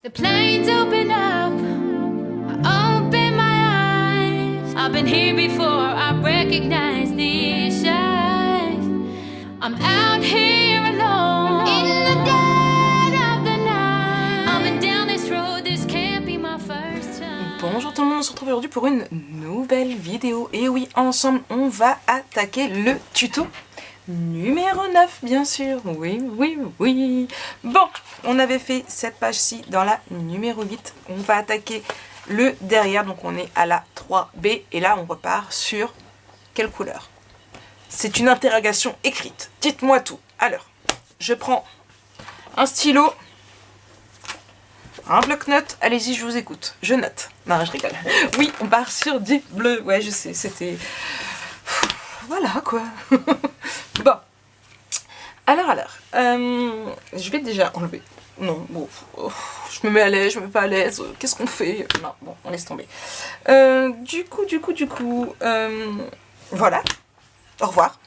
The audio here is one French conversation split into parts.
The planes open up, I open my eyes. I've been here before, I recognize these eyes. I'm out here alone, in the dead of the night. I've been down this road, this can't be my first time. Bonjour tout le monde, on se retrouve aujourd'hui pour une nouvelle vidéo. Et oui, ensemble, on va attaquer le tuto numéro 9, bien sûr. Oui. Bon, on avait fait cette page-ci dans la numéro 8. On va attaquer le derrière, donc on est à la 3B. Et là, on repart sur quelle couleur? C'est une interrogation écrite. Dites-moi tout. Alors, je prends un stylo, un bloc-notes. Allez-y, je vous écoute. Je note. Non, je rigole. Oui, on part sur du bleu. Ouais, je sais, c'était... Voilà, quoi. Bon. Alors, je vais déjà enlever. Non, bon, je me mets à l'aise, je me mets pas à l'aise. Qu'est-ce qu'on fait? Non, bon, on laisse tomber. Du coup, voilà. Au revoir.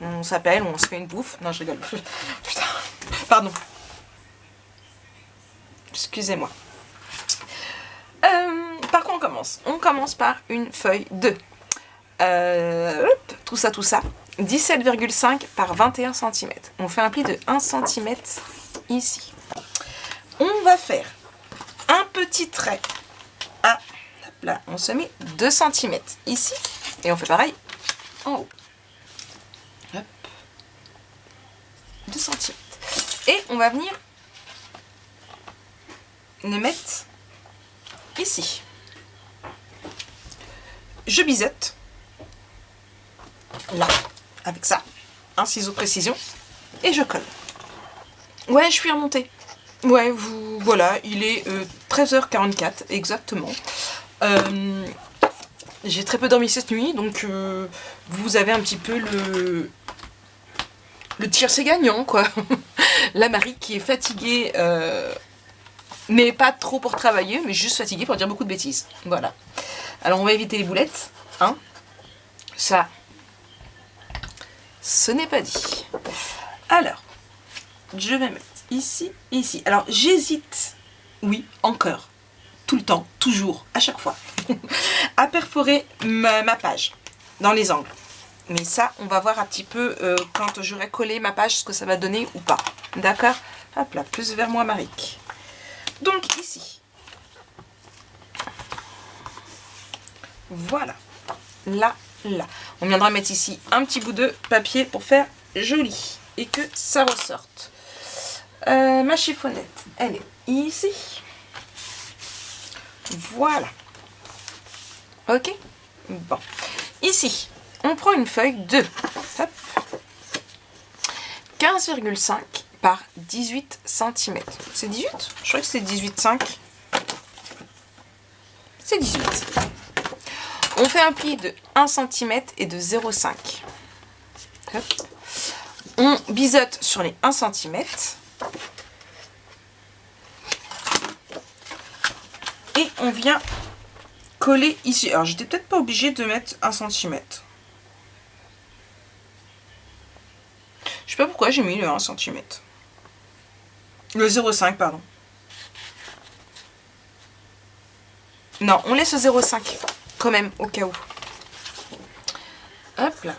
On s'appelle, on se fait une bouffe. Non, je rigole. Putain, pardon. Excusez-moi. Par quoi on commence? On commence par une feuille de... tout ça. 17,5 par 21 cm. On fait un pli de 1 cm ici. On va faire un petit trait. Ah, là, on se met 2 cm ici. Et on fait pareil en haut. Hop. 2 cm. Et on va venir le mettre ici. Je biseute. Là. Avec ça, un ciseau précision, et je colle. Ouais, je suis remontée. Ouais, voilà, il est 13h44, exactement. J'ai très peu dormi cette nuit, donc vous avez un petit peu le tiercé gagnant, quoi. La Marie qui est fatiguée, mais pas trop pour travailler, mais juste fatiguée pour dire beaucoup de bêtises. Voilà. Alors, on va éviter les boulettes, hein. Ça... ce n'est pas dit. Alors, je vais mettre ici et ici. Alors, j'hésite, oui, encore, tout le temps, toujours, à chaque fois, à perforer ma page dans les angles. Mais ça, on va voir un petit peu quand j'aurai collé ma page, ce que ça va donner ou pas. D'accord? Hop là, plus vers moi, Marie. Donc, ici. Voilà. Là. On viendra mettre ici un petit bout de papier pour faire joli et que ça ressorte. Ma chiffonnette, elle est ici. Voilà. Ok. Bon. Ici, on prend une feuille de 15,5 par 18 cm. C'est 18? Je crois que c'est 18,5. C'est 18. On fait un pli de 1 cm et de 0,5. On biseute sur les 1 cm. Et on vient coller ici. Alors, j'étais peut-être pas obligée de mettre 1 cm. Je sais pas pourquoi j'ai mis le 1 cm. Le 0,5, pardon. Non, on laisse 0,5. Quand même, au cas où. Hop là.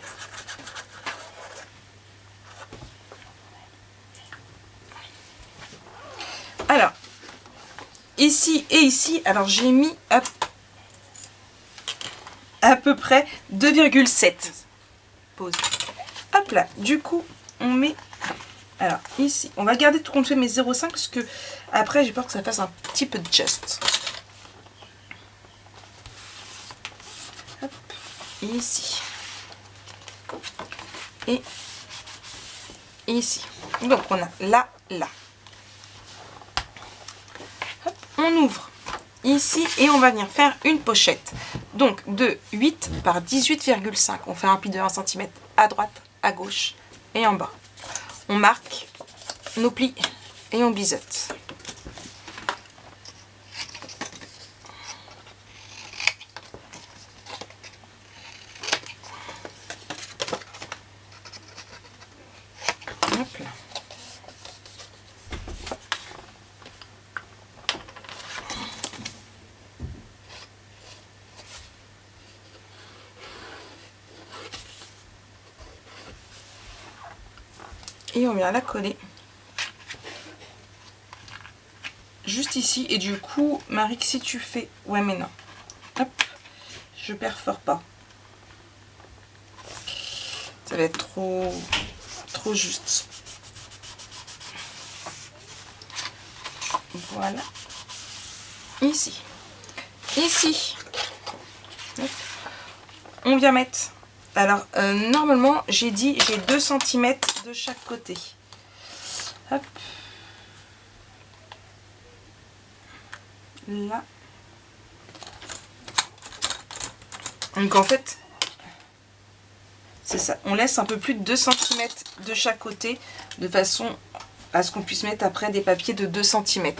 Alors, ici et ici, alors j'ai mis à peu près 2,7. Pause. Hop là, du coup, on met... Alors, ici, on va garder tout compte fait mes 0,5 parce que après, j'ai peur que ça fasse un petit peu de geste. Ici et ici. Donc on a là. Hop, on ouvre ici et on va venir faire une pochette. Donc de 8 par 18,5. On fait un pli de 1 cm à droite, à gauche et en bas. On marque nos plis et on biseute. Et on vient la coller juste ici. Et du coup, Marie, si tu fais... Ouais, mais non. Hop, je perfore pas. Ça va être trop juste. Voilà. Ici. Ici. Hop. On vient mettre... Alors, normalement, j'ai dit, j'ai 2 cm de chaque côté. Hop. Là. Donc, en fait, c'est ça. On laisse un peu plus de 2 cm de chaque côté, de façon à ce qu'on puisse mettre après des papiers de 2 cm.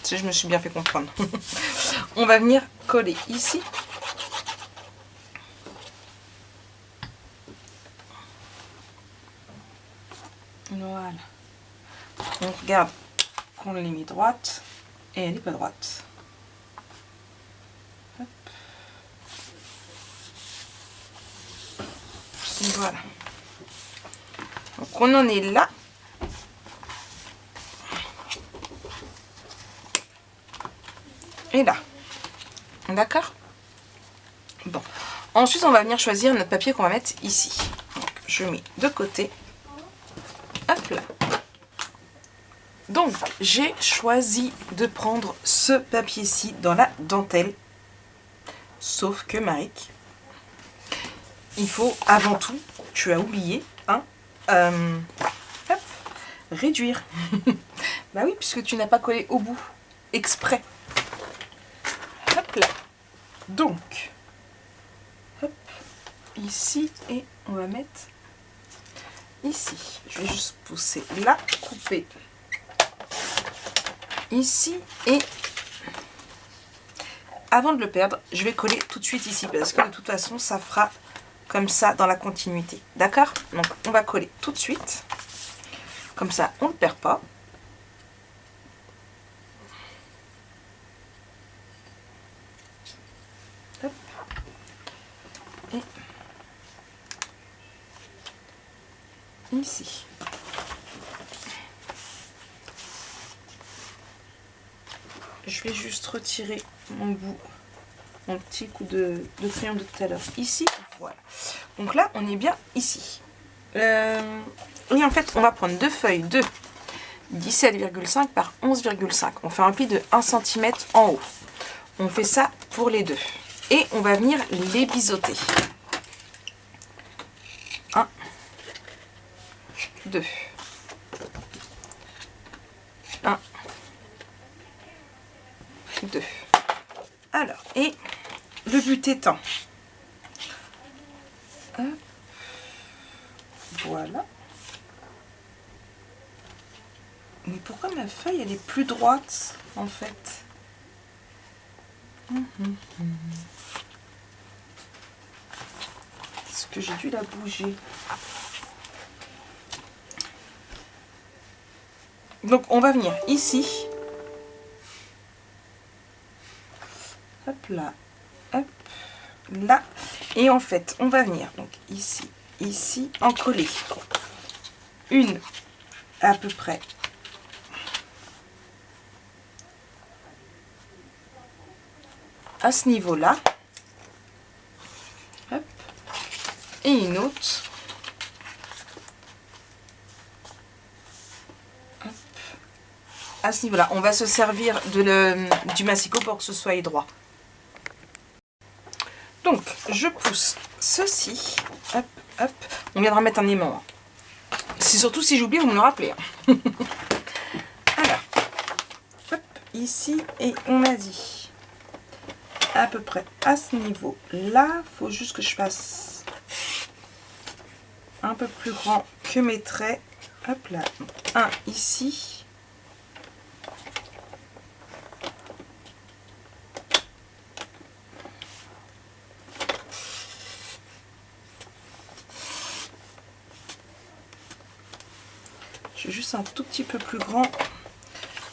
Si je me suis bien fait comprendre. On va venir coller ici. Voilà. On regarde qu'on l'ait mis droite et elle n'est pas droite. Hop. Voilà. Donc on en est là. Et là. D'accord? Bon. Ensuite, on va venir choisir notre papier qu'on va mettre ici. Donc, je mets de côté. Hop là. Donc, j'ai choisi de prendre ce papier-ci dans la dentelle. Sauf que, Marik, il faut avant tout, tu as oublié, hein, hop, réduire. Bah oui, puisque tu n'as pas collé au bout, exprès. Hop là. Donc, hop, ici, et on va mettre ici. Je vais juste pousser là, couper ici, et avant de le perdre, je vais coller tout de suite ici, parce que de toute façon, ça fera comme ça dans la continuité. D'accord? Donc, on va coller tout de suite. Comme ça, on ne le perd pas. Hop. Et ici. Je vais juste retirer mon petit coup de crayon de tout à l'heure ici. Voilà. Donc là, on est bien ici. Et en fait, on va prendre 2 feuilles de 17,5 par 11,5. On fait un pli de 1 cm en haut. On fait ça pour les deux. Et on va venir les biseauter. 1, 2. 1, 2. Alors, et le but étant, hop, voilà. Mais pourquoi ma feuille elle est plus droite en fait? Est-ce que j'ai dû la bouger? Donc on va venir ici. Hop là, hop là. Et en fait, on va venir donc ici, ici, en coller une à peu près à ce niveau-là. Hop. Et une autre. Hop. À ce niveau-là. On va se servir du massicot pour que ce soit droit. Donc, je pousse ceci. Hop, hop. On viendra mettre un aimant. C'est surtout si j'oublie, vous me le rappelez. Alors, hop, ici. Et on a dit à peu près à ce niveau-là. Il faut juste que je fasse un peu plus grand que mes traits. Hop là. Un ici. Juste un tout petit peu plus grand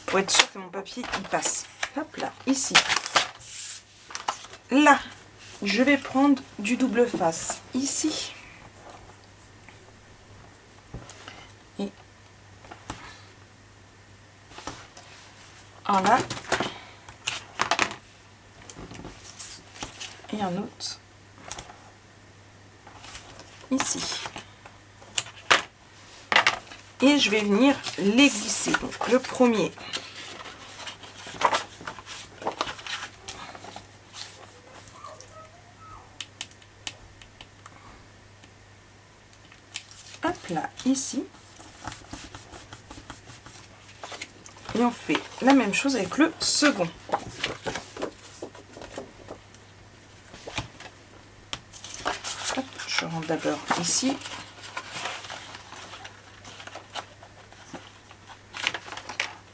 pour être sûr que mon papier il passe. Hop là, ici. Là, je vais prendre du double face ici. Et un là. Et un autre ici. Et je vais venir les glisser. Donc le premier. Hop là, ici. Et on fait la même chose avec le second. Hop, je rentre d'abord ici.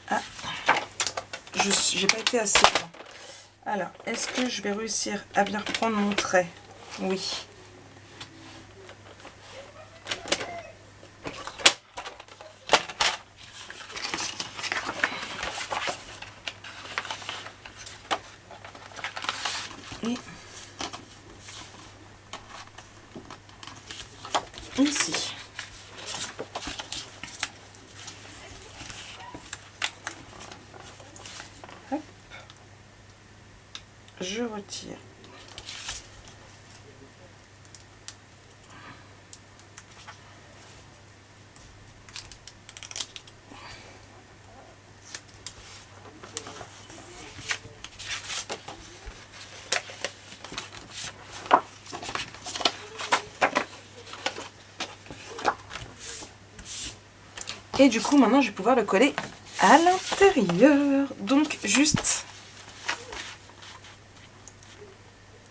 Ah, j'ai pas été assez loin. Alors, est-ce que je vais réussir à bien reprendre mon trait? Oui. Et ici. Hop. Je retire. Et du coup, maintenant, je vais pouvoir le coller à l'intérieur. Donc, juste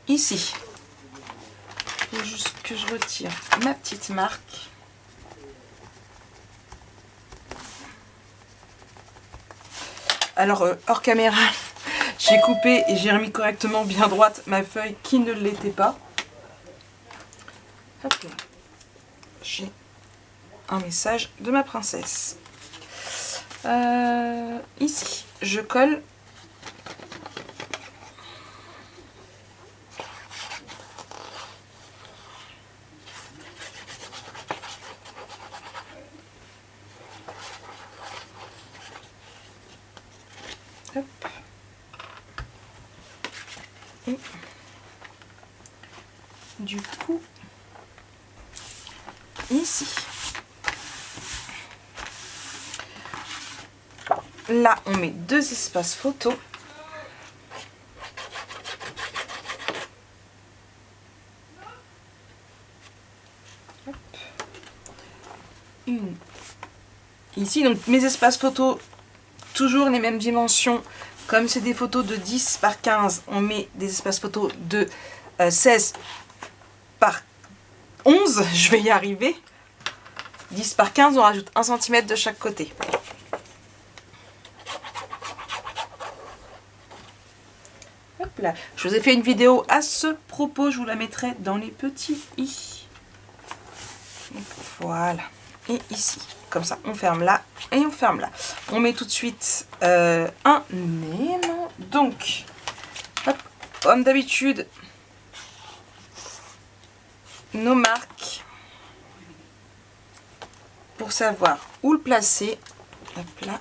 ici. Il faut juste que je retire ma petite marque. Alors, hors caméra, j'ai coupé et j'ai remis correctement bien droite ma feuille qui ne l'était pas. Hop là. J'ai un message de ma princesse. Ici, je colle. Hop. Et du coup, ici. Là, on met 2 espaces photo. Hop. Une. Ici, donc mes espaces photo, toujours les mêmes dimensions. Comme c'est des photos de 10 par 15, on met des espaces photo de 16 par 11. Je vais y arriver. 10 par 15, on rajoute 1 cm de chaque côté. Là. Je vous ai fait une vidéo à ce propos, je vous la mettrai dans les petits i. Donc, voilà. Et ici, comme ça, on ferme là et on ferme là. On met tout de suite un aimant. Donc, hop, comme d'habitude, nos marques pour savoir où le placer. Hop là.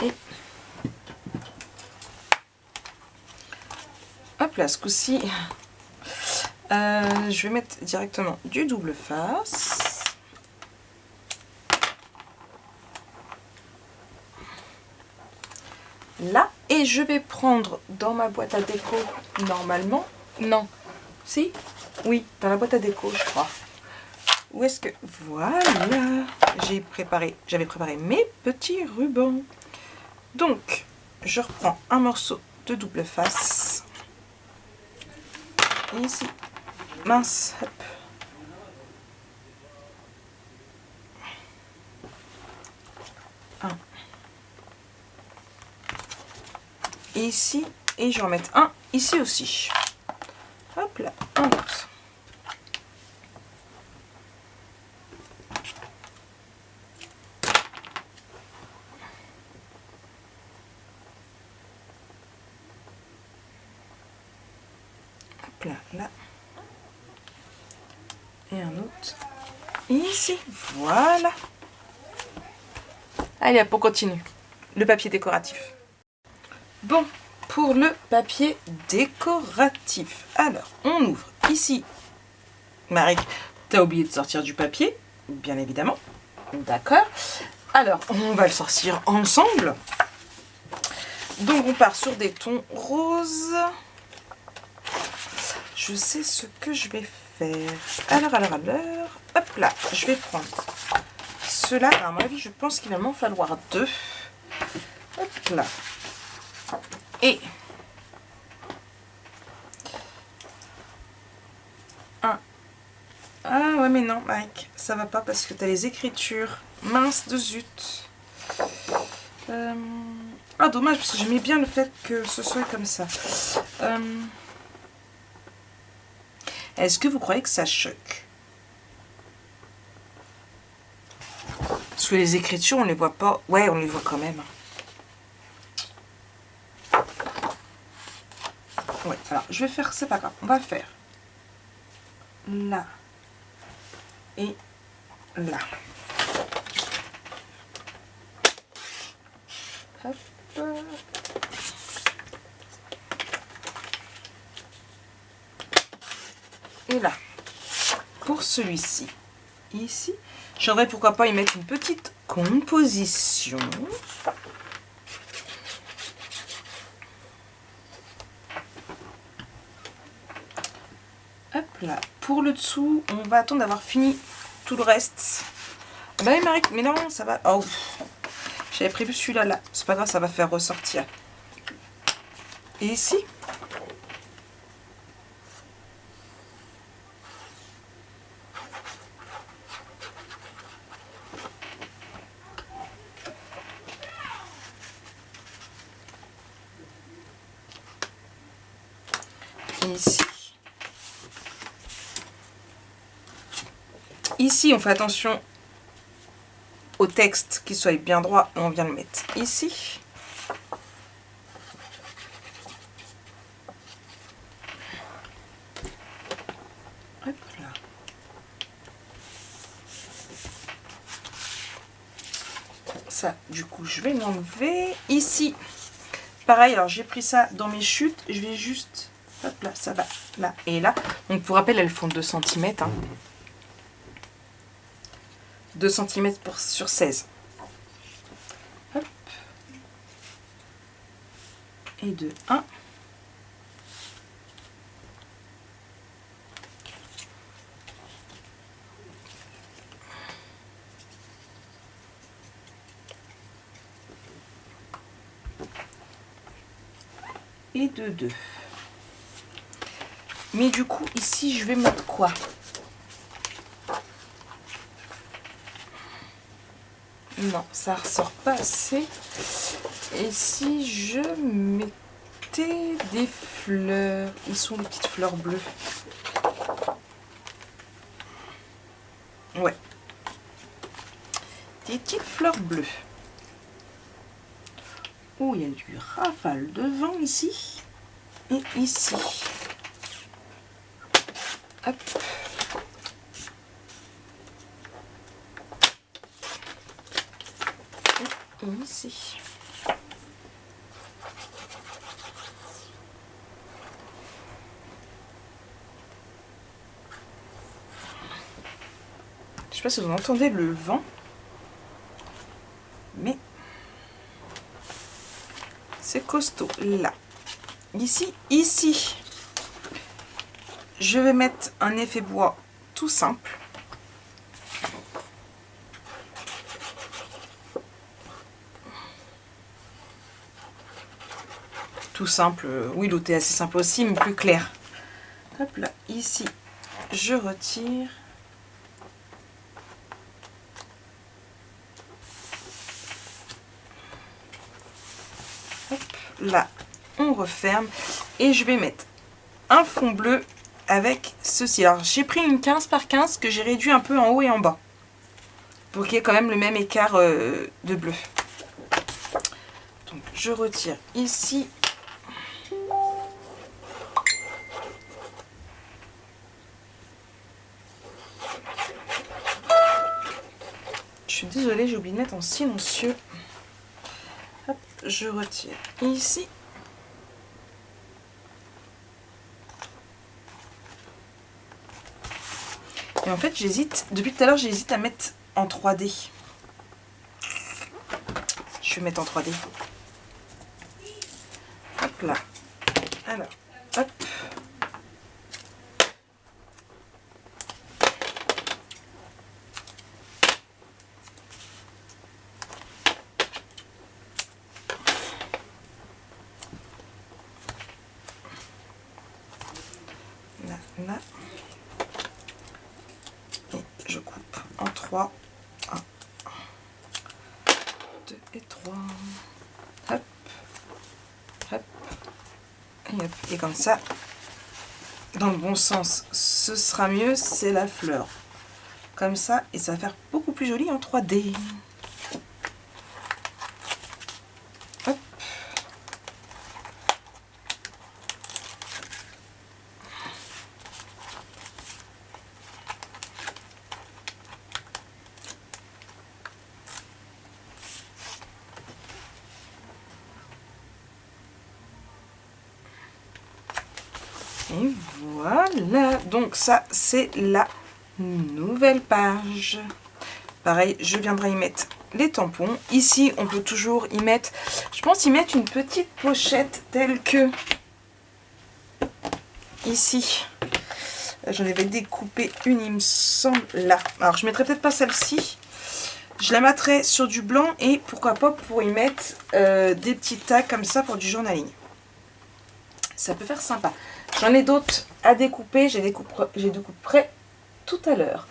Et hop là, ce coup-ci, je vais mettre directement du double face. Là, et je vais prendre dans ma boîte à déco, normalement, non, si, oui, dans la boîte à déco, je crois. Où est-ce que, voilà, j'avais préparé mes petits rubans. Donc, je reprends un morceau de double face. Et ici, mince, hop. Un. Et ici, et je vais en mettre un ici aussi. Hop là, un autre. Hop là, là. Et un autre ici, voilà. Allez hop, on continue. le papier décoratif. Bon, pour le papier décoratif, alors on ouvre ici. Marie, t'as oublié de sortir du papier, bien évidemment. D'accord. Alors, on va le sortir ensemble. Donc, on part sur des tons roses. Je sais ce que je vais faire. Alors. Hop là, je vais prendre ceux-là. À mon avis, je pense qu'il va m'en falloir 2. Hop là. Et un. Ah ouais, mais non, Mike, ça va pas parce que tu as les écritures. Mince de zut. Ah, dommage, parce que j'aimais bien le fait que ce soit comme ça. Est-ce que vous croyez que ça choque? Parce que les écritures, on les voit pas. Ouais, on les voit quand même. Ouais, alors je vais faire, c'est pas grave, on va faire là et là. Hop. Et là, pour celui-ci, ici, j'aimerais pourquoi pas y mettre une petite composition. Hop là, pour le dessous, on va attendre d'avoir fini tout le reste. Bah oui, Marie, mais non, ça va. Oh, j'avais prévu celui-là, là. C'est pas grave, ça va faire ressortir. Et ici, ici. Ici, on fait attention au texte qu'il soit bien droit et on vient le mettre ici. Hop là. Ça, du coup, je vais l'enlever. Ici, pareil, alors j'ai pris ça dans mes chutes. Je vais juste... Hop là, ça va là et là. Donc pour rappel, elles font 2 cm. Hein. 2 cm sur 16. Hop. Et de 1. Et de 2. Mais du coup, ici, je vais mettre quoi? Non, ça ressort pas assez. Et si je mettais des fleurs? Où sont les petites fleurs bleues? Ouais. Des petites fleurs bleues. Oh, il y a du rafale de vent ici. Et ici. Hop. Et ici. Je sais pas si vous entendez le vent, mais c'est costaud. Là, ici, je vais mettre un effet bois tout simple. Tout simple, oui, l'autre est assez simple aussi, mais plus clair. Hop là, ici, je retire. Hop, là, on referme. Et je vais mettre un fond bleu avec ceci. Alors, j'ai pris une 15 par 15 que j'ai réduit un peu en haut et en bas. Pour qu'il y ait quand même le même écart de bleu. Donc, je retire ici. Je suis désolée, j'ai oublié de mettre en silencieux. je retire ici. Et en fait, j'hésite, depuis tout à l'heure, j'hésite à mettre en 3D. Je vais mettre en 3D. Hop là. Alors, hop. Là, là. Et je coupe en 3. 1, 2 et 3. Hop. Hop. Et hop. Et comme ça, dans le bon sens, ce sera mieux, c'est la fleur. Comme ça, et ça va faire beaucoup plus joli en 3D. Hop. Et voilà, donc ça c'est la nouvelle page. Pareil, je viendrai y mettre les tampons. Ici, on peut toujours y mettre, je pense y mettre une petite pochette telle que ici. J'en avais découpé une, il me semble, là. Alors, je mettrai peut-être pas celle-ci. Je la mettrai sur du blanc et pourquoi pas pour y mettre des petits tags comme ça pour du journaling. Ça peut faire sympa. J'en ai d'autres à découper, j'ai découperai tout à l'heure.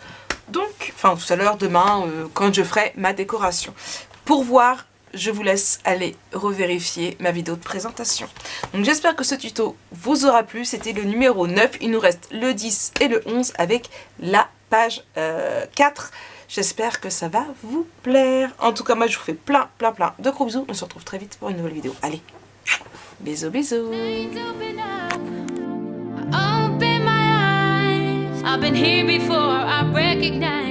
Donc, enfin tout à l'heure, demain, quand je ferai ma décoration. Pour voir, je vous laisse aller revérifier ma vidéo de présentation. Donc j'espère que ce tuto vous aura plu. C'était le numéro 9, il nous reste le 10 et le 11 avec la page 4. J'espère que ça va vous plaire. En tout cas, moi je vous fais plein de gros bisous. On se retrouve très vite pour une nouvelle vidéo. Allez, bisous, bisous. I've been here before, I recognize